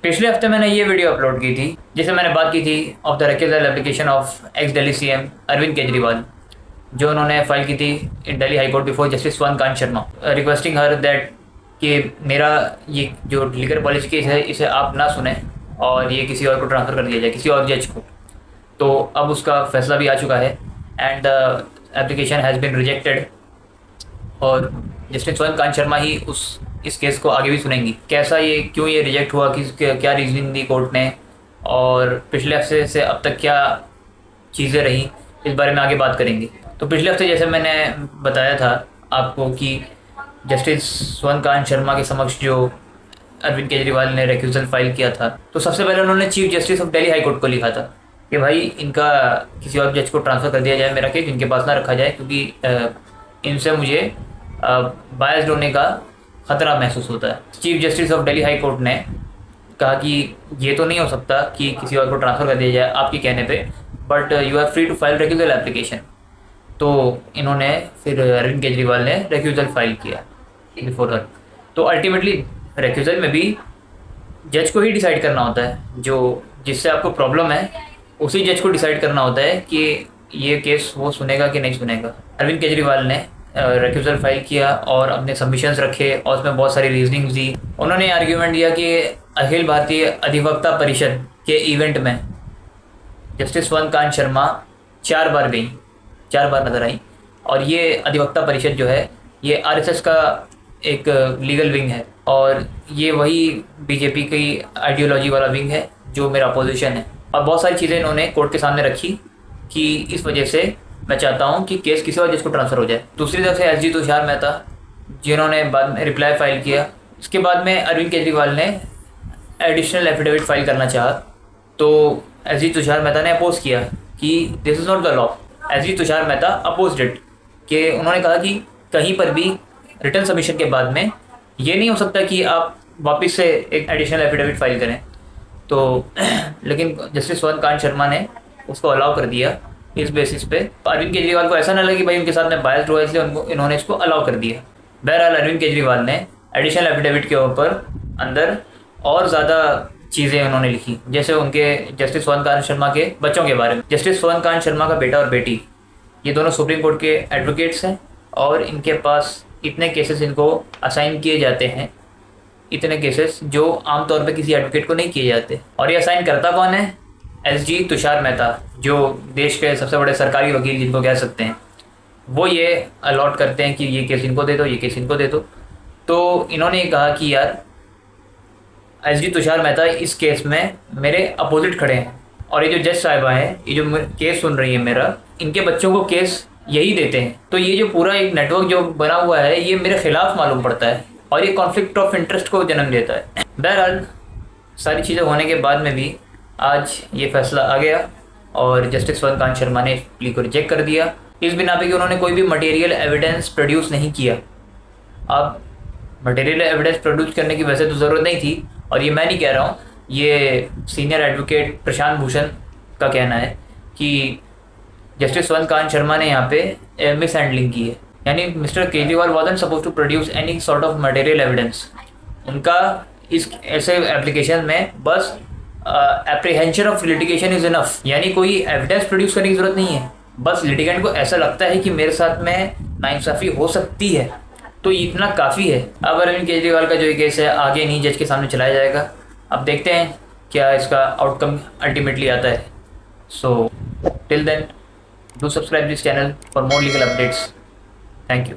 पिछले हफ्ते मैंने ये वीडियो अपलोड की थी जिसमें मैंने बात की थी of the recusal application of ex Delhi CM Arvind Kejriwal, जो उन्होंने फाइल की थी in Delhi High Court before Justice Swarna Kant Sharma, requesting her that कि मेरा ये जो लीगल पॉलिसी केस है इसे आप ना सुने और ये किसी और को ट्रांसफ़र कर दिया जाए, किसी और जज को। तो अब उसका फैसला भी आ चुका है and the application has been rejected और जस्टिस स्वर्ण कांत शर्मा ही इस केस को आगे भी सुनेंगी। कैसा ये, क्यों ये रिजेक्ट हुआ, क्या रीजनिंग दी कोर्ट ने और पिछले हफ्ते से अब तक क्या चीज़ें रहीं, इस बारे में आगे बात करेंगे। तो पिछले हफ्ते जैसे मैंने बताया था आपको कि जस्टिस स्वर्ण कांत शर्मा के समक्ष जो अरविंद केजरीवाल ने रेक्यूजल फाइल किया था, तो सबसे पहले उन्होंने chief justice of Delhi High court को लिखा था कि भाई इनका किसी और जज को ट्रांसफ़र कर दिया जाए, मेरा केस इनके पास ना रखा जाए क्योंकि इनसे मुझे बायस्ड होने का ख़तरा महसूस होता है। Chief justice of Delhi High court ने कहा कि ये तो नहीं हो सकता कि किसी और को ट्रांसफ़र कर दिया जाए आपके कहने पे, but you are free to file recusal application. तो इन्होंने फिर अरविंद केजरीवाल ने रेक्यूजल फाइल किया बिफोर हर। तो अल्टीमेटली रेक्यूजल में भी जज को ही डिसाइड करना होता है, जो जिससे आपको प्रॉब्लम है उसी जज को डिसाइड करना होता है कि ये केस वो सुनेगा कि नहीं सुनेगा। अरविंद केजरीवाल ने रेक्यूजल फाइल किया और अपने सबमिशंस रखे और उसमें बहुत सारी रीजनिंग्स दी। उन्होंने आर्ग्यूमेंट दिया कि अखिल भारतीय अधिवक्ता परिषद के इवेंट में जस्टिस स्वर्ण कांत शर्मा 4 बार नजर आई और ये अधिवक्ता परिषद जो है ये आरएसएस का एक लीगल विंग है और ये वही बीजेपी की आइडियोलॉजी वाला विंग है जो मेरा अपोजिशन है। और बहुत सारी चीज़ें इन्होंने कोर्ट के सामने रखी कि इस वजह से मैं चाहता हूं कि केस किसी और जिसको ट्रांसफ़र हो जाए। दूसरी तरफ से एसजी तुषार मेहता जिन्होंने बाद में रिप्लाई फाइल किया, इसके बाद में अरविंद केजरीवाल ने एडिशनल एफिडेविट फाइल करना चाहा तो एसजी तुषार मेहता ने अपोज किया कि this is not the law. SG Tushar Mehta opposed it कि उन्होंने कहा कि कहीं पर भी रिटर्न सबमिशन के बाद में ये नहीं हो सकता कि आप वापस से एक एडिशनल एफिडेविट फाइल करें। तो लेकिन जस्टिस स्वर्ण कांत शर्मा ने उसको अलाउ कर दिया इस बेसिस पे। अरविंद केजरीवाल को ऐसा ना लगे कि भाई उनके साथ में बायस्ड हुआ, इसलिए इन्होंने इसको अलाउ कर दिया। बहरहाल अरविंद केजरीवाल ने एडिशनल एफिडेविट के ऊपर अंदर और ज़्यादा चीज़ें उन्होंने लिखी, जैसे उनके जस्टिस स्वर्ण कांत शर्मा के बच्चों के बारे में। जस्टिस स्वर्ण कांत शर्मा का बेटा और बेटी ये दोनों सुप्रीम कोर्ट के एडवोकेट्स हैं और इनके पास इतने केसेस इनको असाइन किए जाते हैं, इतने केसेस जो आमतौर पे किसी एडवोकेट को नहीं किए जाते। और ये असाइन करता कौन है? एसजी तुषार मेहता, जो देश के सबसे बड़े सरकारी वकील जिनको कह सकते हैं, वो ये अलॉट करते हैं कि ये केस इनको दे दो, ये केस इनको दे दो। तो इन्होंने कहा कि यार एसजी तुषार मेहता इस केस में मेरे अपोजिट खड़े हैं और ये जो जज साहिबा हैं, ये जो केस सुन रही है मेरा, इनके बच्चों को केस यही देते हैं। तो ये जो पूरा एक नेटवर्क जो बना हुआ है ये मेरे खिलाफ मालूम पड़ता है और ये कॉन्फ्लिक्ट ऑफ इंटरेस्ट को जन्म देता है। बहरहाल सारी चीज़ें होने के बाद में भी आज ये फैसला आ गया और जस्टिस स्वर्ण कांत शर्मा ने प्ली को रिजेक्ट कर दिया इस बिना पे कि उन्होंने कोई भी मटेरियल एविडेंस प्रोड्यूस नहीं किया। अब मटेरियल एविडेंस प्रोड्यूस करने की वैसे तो ज़रूरत नहीं थी और ये मैं नहीं कह रहा हूँ, ये सीनियर एडवोकेट प्रशांत भूषण का कहना है कि जस्टिस स्वर्ण कांत शर्मा ने यहाँ पे मिस हैंडलिंग की है। यानी mister Kejriwal wasn't suppose to produce any sort of material evidence. उनका इस ऐसे एप्लीकेशन में बस apprehension of litigation is enough, यानी कोई एविडेंस प्रोड्यूस करने की जरूरत नहीं है। बस लिटिगेंट को ऐसा लगता है कि मेरे साथ में नाइंसाफ़ी हो सकती है, तो इतना काफ़ी है। अब अरविंद केजरीवाल का जो ये केस है आगे नहीं जज के सामने चलाया जाएगा। अब देखते हैं क्या इसका आउटकम अल्टीमेटली आता है। So till then do subscribe this channel for more legal updates. Thank you.